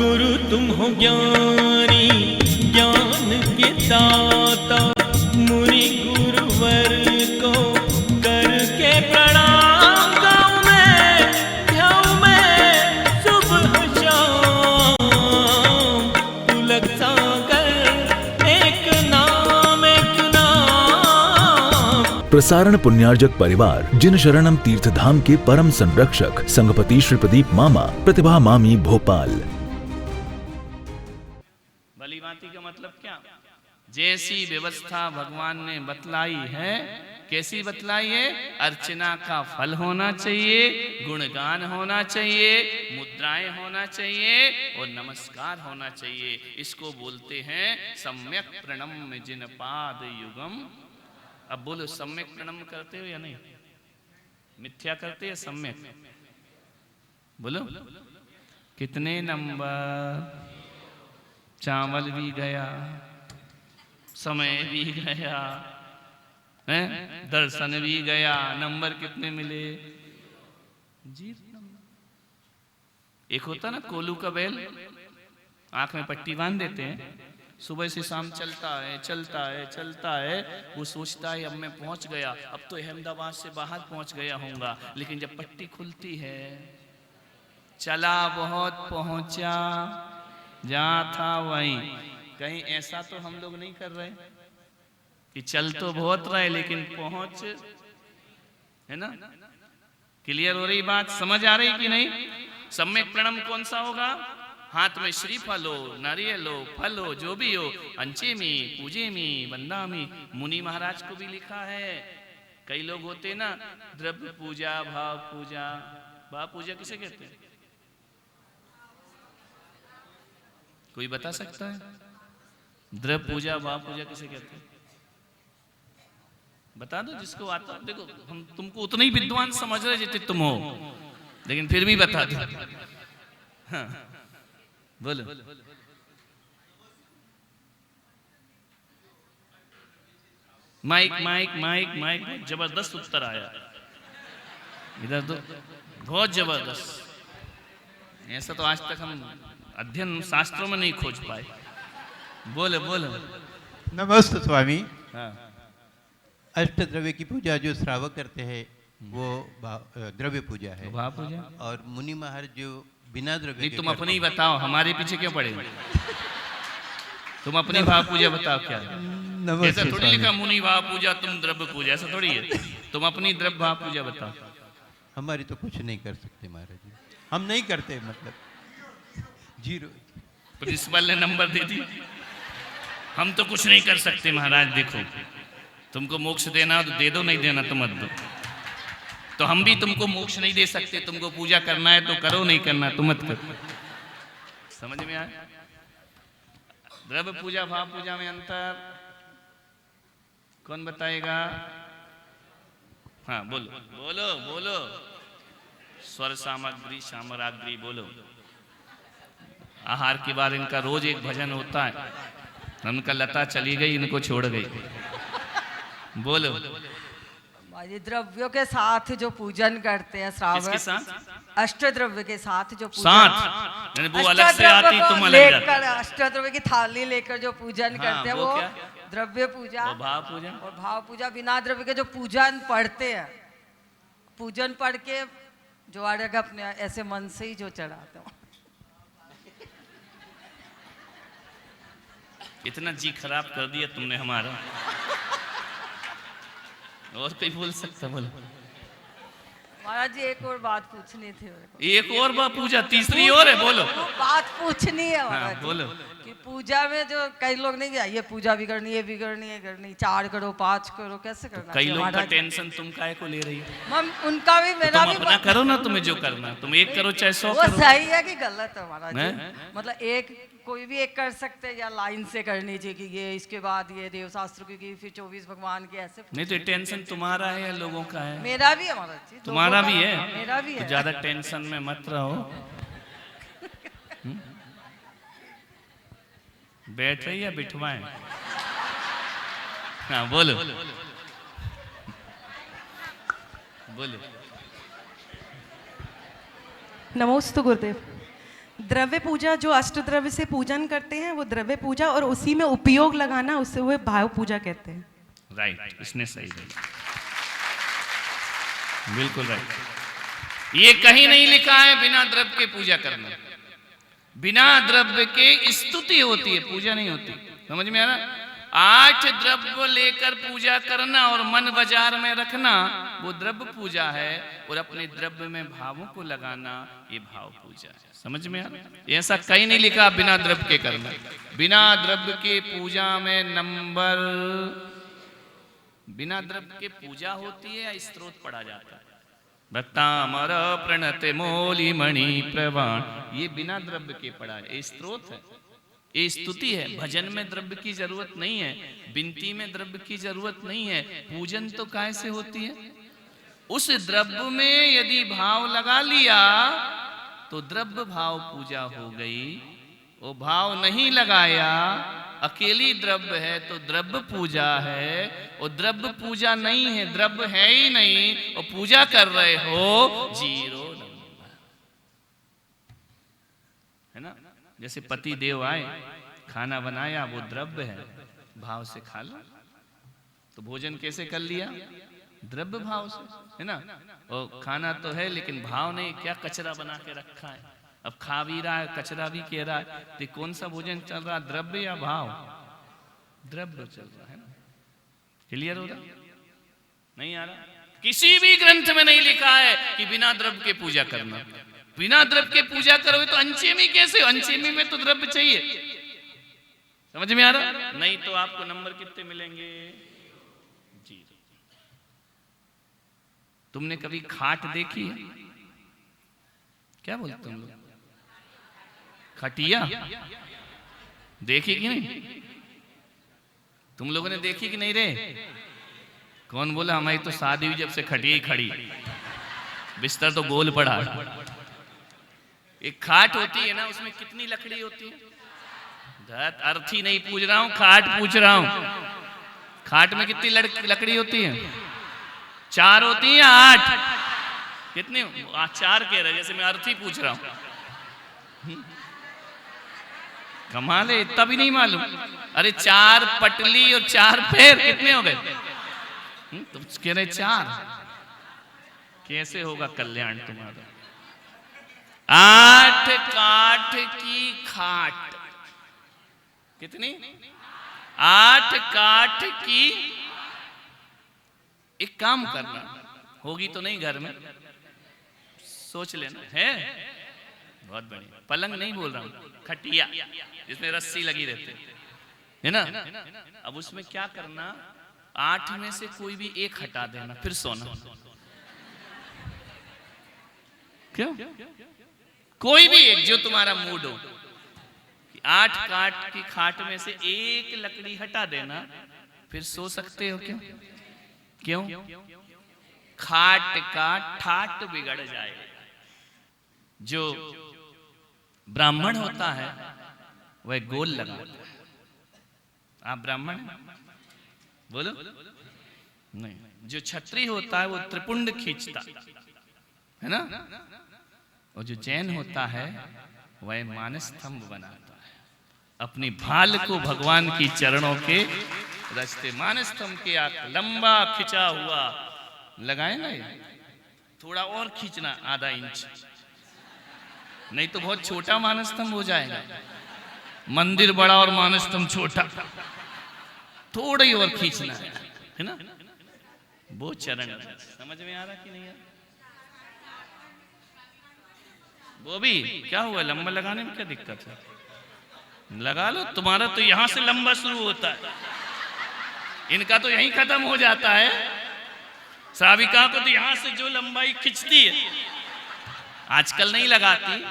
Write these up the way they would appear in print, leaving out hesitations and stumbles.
गुरु तुम हो ज्ञानी ज्ञान के दाता, मुनि गुरुवर को करके प्रणाम गाऊं मैं, ध्याऊं मैं सुबह शाम। पुलक सागर एक नाम एक नाम। प्रसारण पुण्यार्जक परिवार जिन शरणम तीर्थ धाम के परम संरक्षक संघपति श्री प्रदीप मामा, प्रतिभा मामी, भोपाल। भली भांति का मतलब क्या? जैसी व्यवस्था भगवान ने बतलाई है, कैसी बतलाई है? अर्चना का फल होना चाहिए, गुणगान होना चाहिए, मुद्राएं होना चाहिए और नमस्कार होना चाहिए। इसको बोलते हैं सम्यक प्रणम्य जिन पाद युगम। अब बोलो, सम्यक प्रणम्य करते हो या नहीं? मिथ्या करते हैं सम्यक? बोलो कितने नंबर? चावल भी गया, समय भी गया, हैं? दर्शन भी गया, नंबर कितने मिले? 0 नंबर। एक होता ना कोलू का बैल, आंख में पट्टी बांध देते हैं, सुबह से शाम चलता है चलता है चलता है, वो सोचता है अब मैं पहुंच गया, अब तो अहमदाबाद से बाहर पहुंच गया होऊंगा। लेकिन जब पट्टी खुलती है, चला बहुत पहुंचा, जहां था वहीं। कहीं ऐसा तो हम लोग नहीं कर रहे कि चल तो बहुत रहे लेकिन पहुंच, है ना? क्लियर हो रही बात? समझ आ रही कि नहीं? सम्यक प्रणम कौन सा होगा? हाथ में श्रीफल हो, नारियल हो, फल हो, जो भी हो, अंचेमी पूजेमी वंदामी। मुनि महाराज को भी लिखा है। कई लोग होते ना, द्रव्य पूजा, भाव पूजा। भाव पूजा किसे कहते हैं? कोई बता सकता है? द्रव्य पूजा, भाव पूजा किसे कहते हैं? बता दो जिसको आता। देखो, हम तुमको उतने ही विद्वान समझ रहे जितने तुम हो, लेकिन फिर भी बता दो। हाँ, बोलो। Mic mic mic mic. जबरदस्त उत्तर आया इधर तो, बहुत जबरदस्त। ऐसा तो आज तक हम अध्ययन शास्त्रों में नहीं खोज पाए। बोलो बोलो। नमस्ते स्वामी। हाँ। अष्टद्रव्य की पूजा जो श्रावक करते हैं वो द्रव्य पूजा है। भाव पूजा। और मुनि महाराज जो बिना द्रव्य नहीं, के तुम करते अपनी बताओ, हमारे पीछे क्यों पड़े? तुम अपनी भाव पूजा बताओ क्या है? ऐसा थोड़ी लिखा मुनि भाव पूजा तुम द्रव्य पूजा, ऐसा थोड़ी है। तुम अपनी द्रव्य भाव पूजा बताओ। हमारी तो कुछ नहीं कर सकते महाराज जी, हम नहीं करते, मतलब 0। प्रिंसिपल ने नंबर दे दी। हम तो कुछ नहीं कर सकते महाराज। देखो, तुमको मोक्ष देना तो दे दो, नहीं देना तो मत दो। तो हम भी तुमको मोक्ष नहीं दे सकते। तुमको पूजा करना है तो करो, नहीं करना तो मत करो। समझ में आया? द्रव्य पूजा भाव पूजा में अंतर कौन बताएगा? हाँ, बोलो बोलो बोलो। स्वर सामग्री सामराग्री बोलो। आहार के बाद इनका रोज एक भजन होता है। उनका लता चली गई, इनको छोड़ गई। बोलो। ये द्रव्यों के साथ जो पूजन करते हैं श्रावक, किसके साथ? अष्टद्रव्य के साथ जो पूजन, साथ यानी वो अलग से आती, तुम अलग जाती। लेकर अष्टद्रव्य की थाली लेकर जो पूजन करते हैं, वो क्या? द्रव्य पूजा। वो भाव पूजा। और भाव पूजा बिना द्रव्य के जो पूजन पढ़ते हैं, पूजन पढ़ के जो आड़ेगा अपने ऐसे मन से ही जो चढ़ाते हैं। इतना जी खराब कर दिया तुमने हमारा। और कोई बोल सकता? बोलो महाराज जी, एक और बात पूछनी थी मेरे को। एक और बात पूजा, तीसरी और है। बोलो। बात पूछनी है महाराज जी। बोलो। कि पूजा में जो कई लोग नहीं गया, ये पूजा भी करनी है, भी करनी है, करनी 4 करो 5 करो, कैसे करना? कई लोग का टेंशन तुम काहे को ले रही हो? मम उनका भी मेरा तुम भी अपना करो ना, तुम्हें जो करना। तुम एक करो चाहे 100 वो करो। सही है कि गलत है महाराज जी? हैं? मतलब एक कोई भी एक कर सकते हैं या लाइन से करनी चाहिए कि ये इसके बाद ये देवशास्त्र की, फिर 24 भगवान की, ऐसे? नहीं तो टेंशन तुम्हारा है या लोगों का है? मेरा भी है महाराज जी। तुम्हारा भी है? मेरा भी तो है। ज्यादा टेंशन में मत रहो। बैठ रही है बिठवाएं? हाँ, बोलो बोलो। नमोस्तु गुरुदेव। द्रव्य पूजा जो अष्ट द्रव्य से पूजन करते हैं वो द्रव्य पूजा, और उसी में उपयोग लगाना उससे वो भाव पूजा कहते हैं। राइट, इसने सही बोला, बिल्कुल राइट। ये कहीं नहीं लिखा है बिना द्रव्य के पूजा करना। बिना द्रव्य के स्तुति होती है, पूजा नहीं होती। समझ में आ रहा? 8 द्रव्य लेकर पूजा करना और मन बाजार में रखना वो द्रव्य पूजा है, और अपने द्रव्य में भावों को लगाना ये भाव पूजा है। समझ में आ रहा? ऐसा कहीं नहीं लिखा बिना द्रव्य के करना। बिना द्रव्य के पूजा में नंबर, बिना द्रव्य के पूजा होती है या स्तोत्र पढ़ा जाता है? भक्तामर प्रणते मोली मणि प्रवाण, ये बिना द्रव्य के पढ़ा है, ये स्तोत्र है, ये स्तुति है। भजन में द्रव्य की जरूरत नहीं है, विनती में द्रव्य की जरूरत नहीं है। पूजन तो काय से होती है? उस द्रव्य में यदि भाव लगा लिया तो द्रव्य भाव पूजा हो गई। वो भाव नहीं लगाया, अकेली द्रव्य है तो द्रव्य पूजा है। और द्रव्य पूजा नहीं है, द्रव्य है ही नहीं, और पूजा कर रहे हो 0 नंबर, है ना? जैसे पति देव आए, खाना बनाया, वो द्रव्य है, भाव से खा लो। तो भोजन कैसे कर लिया? द्रव्य भाव से, है ना? और खाना तो है लेकिन भाव नहीं, क्या कचरा बना के रखा है। अब खा भी रहा है, कचरा भी कह रहा है, तो कौन सा भोजन चल रहा, द्रव्य या भाव? द्रव्य चल रहा है। क्लियर हो रहा? नहीं आ रहा? किसी भी ग्रंथ में नहीं लिखा है कि बिना द्रव्य के पूजा करना। बिना द्रव्य के पूजा करोगे तो अंचेमी कैसे? अंचेमी में तो द्रव्य चाहिए। समझ में आ रहा? नहीं तो आपको नंबर कितने मिलेंगे? 0। तुमने कभी खाट देखी है? क्या बोलते तुम लोग? खटिया देखी कि नहीं? तुम लोगों ने देखी कि नहीं रे? कौन बोला हमारी तो शादी हुई जब से खटिया ही खड़ी, बिस्तर तो गोल पड़ा। एक खाट होती है ना, उसमें कितनी लकड़ी होती है? अर्थी नहीं पूछ रहा हूं, खाट पूछ रहा हूं। खाट में कितनी लकड़ी होती है? 4 होती है या 8? कितनी? 4 कह रहे, जैसे मैं अर्थी पूछ रहा हूं। कमाल है, इतना भी नहीं मालूम। अरे 4 पटली और 4 पैर, कितने हो गए? तो कह रहे 4। कैसे होगा कल्याण तुम्हारा? 8 काठ की खाट, कितनी? 8 काठ की। एक काम करना, होगी तो नहीं घर में, सोच लेना है। बहुत बढ़िया। पलंग नहीं बोल रहा हूं, खटिया जिसमें रस्सी लगी रहती है ना? अब उसमें क्या करना, 8 में से कोई भी एक हटा देना, फिर सोना। क्यों? कोई भी एक जो तुम्हारा मूड हो। 8 काठ की खाट में से एक लकड़ी हटा देना, फिर सो सकते हो। क्यों? क्यों? खाट का ठाट बिगड़ जाएगा। जो ब्राह्मण होता है वह गोल लगाता है। आप ब्राह्मण बोलो नहीं। जो क्षत्रिय होता है वो त्रिपुंड खींचता है ना, और जो जैन होता है वह मानस्तंभ बनाता है। अपनी भाल को भगवान की चरणों के रस्ते, मानस्तंभ के आग लंबा खिंचा हुआ लगाए ना, थोड़ा और खींचना आधा इंच, नहीं तो बहुत छोटा मानस्तंभ हो जाएगा। मंदिर बड़ा और मानस्तंभ छोटा, थोड़ा ही और खींचना है ना। वो चरण समझ में आ रहा कि नहीं आ रहा? वो भी क्या हुआ, लंबा लगाने में क्या दिक्कत है? लगा लो। तुम्हारा तो यहां से लंबा शुरू होता है, इनका तो यहीं खत्म हो जाता है। श्राविका को तो यहां से जो लंबाई खिंचती है, आजकल नहीं लगाती।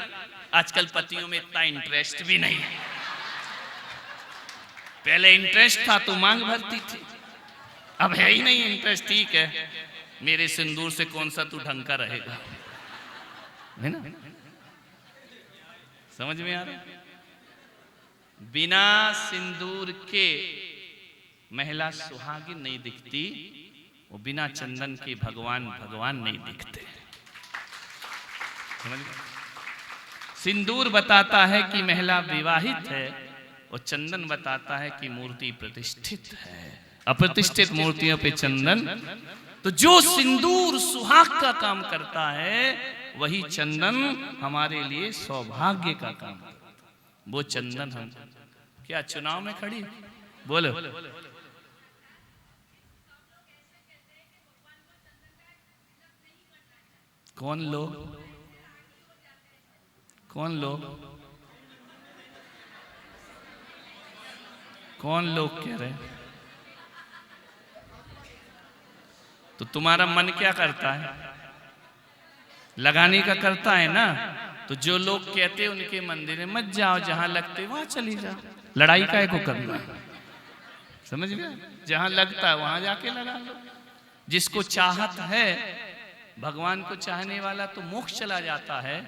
आजकल पतियों में इतना इंटरेस्ट भी नहीं है। पहले इंटरेस्ट था तो मांग भरती थी, अब है ही नहीं इंटरेस्ट। ठीक है, मेरे सिंदूर से कौन सा तू ढंग का रहेगा, है ना? समझ में आ रहा? बिना सिंदूर के महिला सुहागिन नहीं दिखती, वो बिना चंदन के भगवान नहीं दिखते। समझ सिंदूर बताता है कि महिला विवाहित है और चंदन बताता है कि मूर्ति प्रतिष्ठित है। अप्रतिष्ठित मूर्तियों पे चंदन, तो जो सिंदूर सुहाग का काम करता है वही चंदन हमारे लिए सौभाग्य का काम करता है। वो चंदन हम क्या चुनाव में खड़ी बोलो, कौन लोग कौन लोग कौन लोग कह रहे हैं? तो तुम्हारा मन क्या करता है? लगाने का करता है ना। तो जो लोग कहते हैं उनके मंदिर में मत जाओ, जहां लगते वहां चली जाओ। लड़ाई काहे को करना है? समझ गए? जहां लगता है वहां जाके लगा लो। जिसको चाहत है, भगवान को चाहने वाला तो मोक्ष चला जाता है,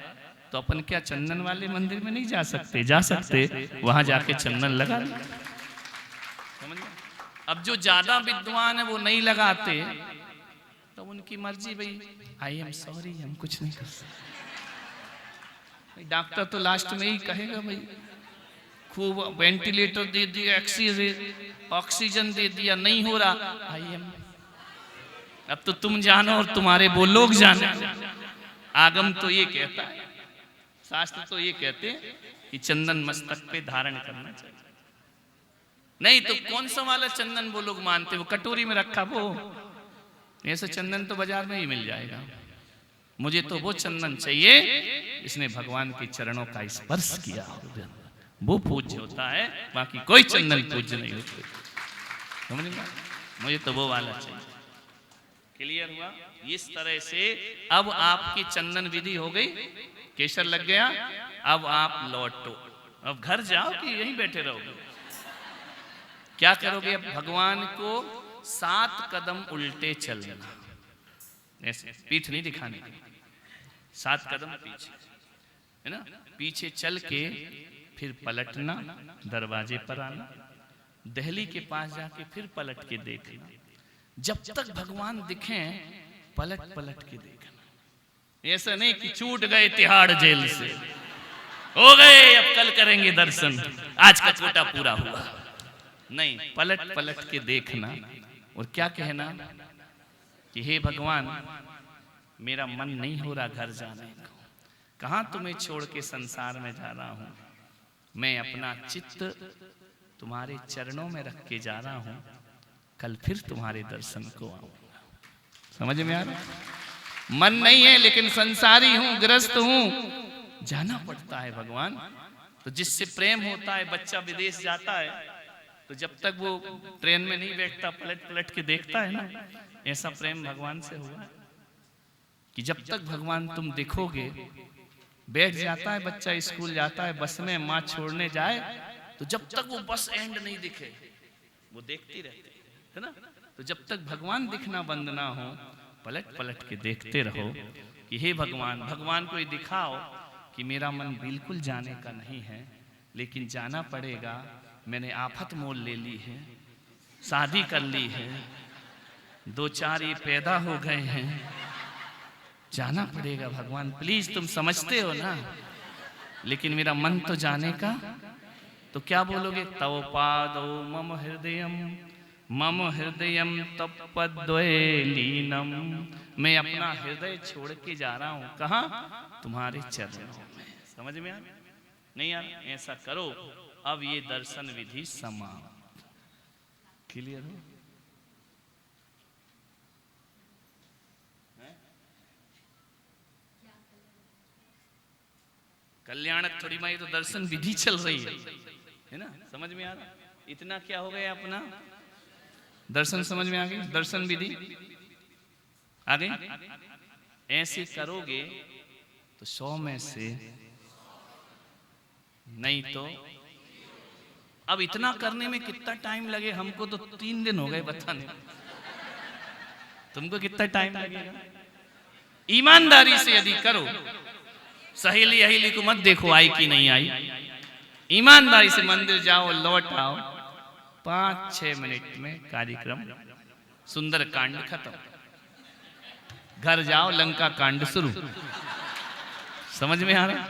तो अपन क्या चंदन वाले मंदिर में नहीं जा सकते? जा सकते, वहां जाके चंदन लगा लो। समझ गए? अब जो ज्यादा विद्वान है वो नहीं लगाते, तो उनकी मर्जी भाई, आई एम सॉरी, हम कुछ नहीं कर सकते। डॉक्टर तो लास्ट में ही कहेगा भाई खूब वेंटिलेटर दे दिया, ऑक्सीजन दे दिया, नहीं हो रहा, आई एम। अब तो तुम जानो और तुम्हारे वो लोग जाने। आगम तो ये कहता है, शास्त्र तो ये कहते हैं कि चंदन मस्तक पे धारण करना चाहिए। नहीं तो कौन सा वाला चंदन वो लोग मानते? वो कटोरी में रखा वो, ऐसा चंदन तो बाजार में ही मिल जाएगा। मुझे तो वो चंदन चाहिए इसने भगवान के चरणों का स्पर्श किया, वो पूज्य होता है, बाकी कोई चंदन पूज्य नहीं होते। समझ में? मुझे तो वो वाला चाहिए। क्लियर हुआ? इस तरह से अब आपकी चंदन विधि हो गई, केसर लग गया, अब आप लौटो। अब घर जाओ कि यहीं बैठे रहोगे? क्या करोगे? अब भगवान को 7 कदम उल्टे चलना, ऐसे पीठ नहीं दिखाने की, 7 कदम पीछे, है ना? पीछे चल के फिर पलटना, दरवाजे पर आना, दहली के पास जाके फिर पलट के देखना। जब तक भगवान दिखे पलट पलट के देखना। ऐसा नहीं कि छूट गए तिहाड़ जेल से, हो गए अब कल करेंगे दर्शन, आज का कोटा पूरा हुआ। नहीं, पलट पलट के देखना और क्या कहना कि हे भगवान, मेरा मन नहीं हो रहा घर जाने को, कहां तुम्हें छोड़ के संसार में जा रहा हूं, मैं अपना चित्त तुम्हारे चरणों में रख के जा रहा हूं, कल फिर तुम्हारे दर्शन को आऊंगा। समझ में आ रहा? मन नहीं है लेकिन संसारी हूं, गृहस्थ हूं, जाना पड़ता है भगवान। तो जिससे प्रेम होता है, बच्चा विदेश जाता है तो जब तक वो ट्रेन में नहीं बैठता पलट पलट के देखता है ना, ऐसा प्रेम भगवान से हुआ कि जब तक भगवान तुम देखोगे, बैठ जाता है बच्चा, स्कूल जाता है, बस में माँ छोड़ने जाए, तो जब तक वो बस एंड नहीं दिखे वो देखती रहती है ना। तो जब तक भगवान दिखना बंद ना हो, पलट पलट के देखते रहो कि हे भगवान, भगवान को ये दिखाओ कि मेरा मन बिल्कुल जाने का नहीं है, लेकिन जाना पड़ेगा। मैंने आफत मोल ले ली है, शादी कर ली है, 2-4 ये पैदा हो गए हैं, जाना पड़ेगा भगवान, प्लीज तुम समझते हो ना, लेकिन मेरा मन तो जाने का। तो क्या बोलोगे? तव पादौ मम हृदयम तपद्वैलीनम, मैं अपना हृदय छोड़ के जा रहा हूं, कहां? तुम्हारे चरणों में। समझ में आ नहीं यार? ऐसा करो। अब ये दर्शन विधि समाप्त। क्लियर हो? कल्याणक थोड़ी माई तो दर्शन विधि चल रही है ना? समझ में आ रहा? इतना क्या हो गया अपना दर्शन समझ में आ गई? दर्शन विधि आ गई। ऐसे करोगे तो 100 में से नहीं तो। अब इतना करने में कितना टाइम लगे? हमको तो 3 दिन हो गए बताने, तुमको कितना टाइम लगेगा? ईमानदारी से यदि करो, सहेली अहेली को मत देखो आई कि नहीं आई, ईमानदारी से मंदिर जाओ, लौट आओ, 5-6 मिनट में कार्यक्रम सुंदर कांड खत्म, घर जाओ लंका कांड शुरू। समझ में आ रहा?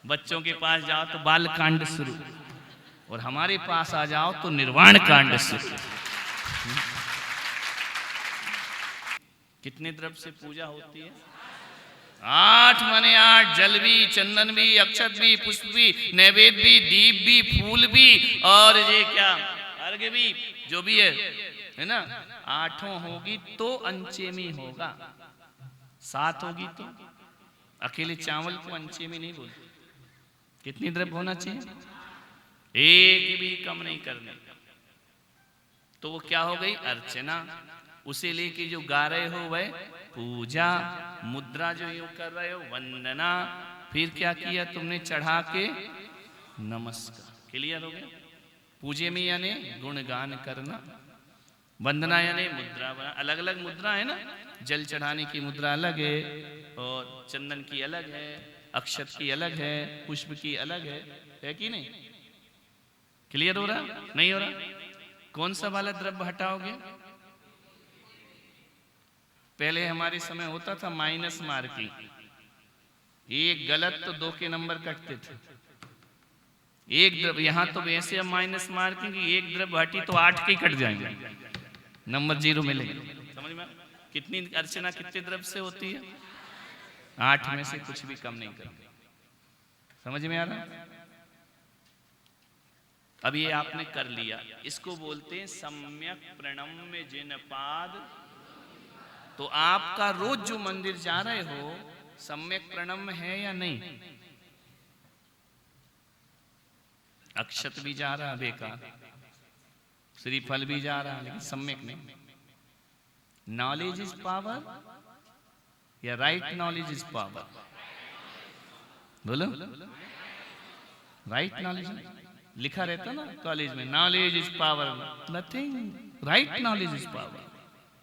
बच्चों के पास जाओ तो बाल कांड शुरू, और हमारे पास आ जाओ तो निर्वाण कांड शुरू। कितने द्रव्य से पूजा होती है? 8 माने 8, जल भी, चंदन भी, अक्षत भी, पुष्प भी, नैवेद्य भी, दीप भी, फूल भी, और ये क्या अर्घ्य भी, जो भी है ना। 8 होगी तो अंचेमी होगा, 7 होगी तो अकेले चावल को अंचेमी नहीं बोलते। कितनी द्रव्य होना चाहिए? एक भी कम नहीं करने। तो वो क्या हो गई? अर्चना। उसे लेके जो गा रहे हो वह पूजा, मुद्रा जो यूं कर रहे हो वंदना, फिर क्या किया तुमने? चढ़ा के नमस्कार। क्लियर हो गया? पूजे में यानी गुणगान करना, वंदना यानी मुद्रा बना। अलग अलग मुद्रा है ना, जल चढ़ाने की मुद्रा अलग है, और चंदन की अलग है, अक्षत की अलग है, पुष्प की अलग है कि नहीं? क्लियर हो रहा? नहीं हो रहा? कौन सा वाला द्रव्य हटाओगे? पहले हमारे समय होता था माइनस मार्किंग, एक गलत तो 2 के नंबर कटते थे। एक द्रव्य, यहां तो वैसे अब माइनस मार्किंग, एक द्रव्य हटी तो 8 के कट जाएंगे, नंबर 0 मिलेंगे। समझ में? कितनी अर्चना कितने द्रव्य से होती है? 8 में से कुछ भी कम नहीं करते। समझ में आ रहा? अब ये आपने कर लिया, इसको बोलते हैं सम्यक प्रणम्य जिनपाद। तो आपका रोज जो मंदिर जा रहे हो सम्यक प्रणम्य है या नहीं? अक्षत भी जा रहा बेकार, श्रीफल भी जा रहा, लेकिन सम्यक नहीं। नॉलेज इज पावर या राइट नॉलेज इज पावर? बोलो। राइट नॉलेज लिखा रहता ना कॉलेज में, knowledge is power, nothing, right knowledge is power.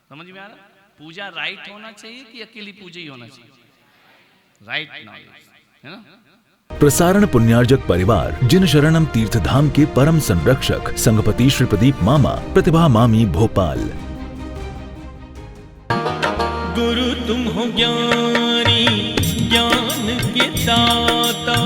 समझ में आ रहा? पूजा राइट होना चाहिए कि अकेली पूजा ही होना चाहिए? राइट नॉलेज, है ना। प्रसारण पुण्यार्जक परिवार जिन शरणम तीर्थ धाम के परम संरक्षक संघपति श्री प्रदीप मामा, प्रतिभा मामी, भोपाल। गुरु तुम हो ज्ञानी, ज्ञान के दाता,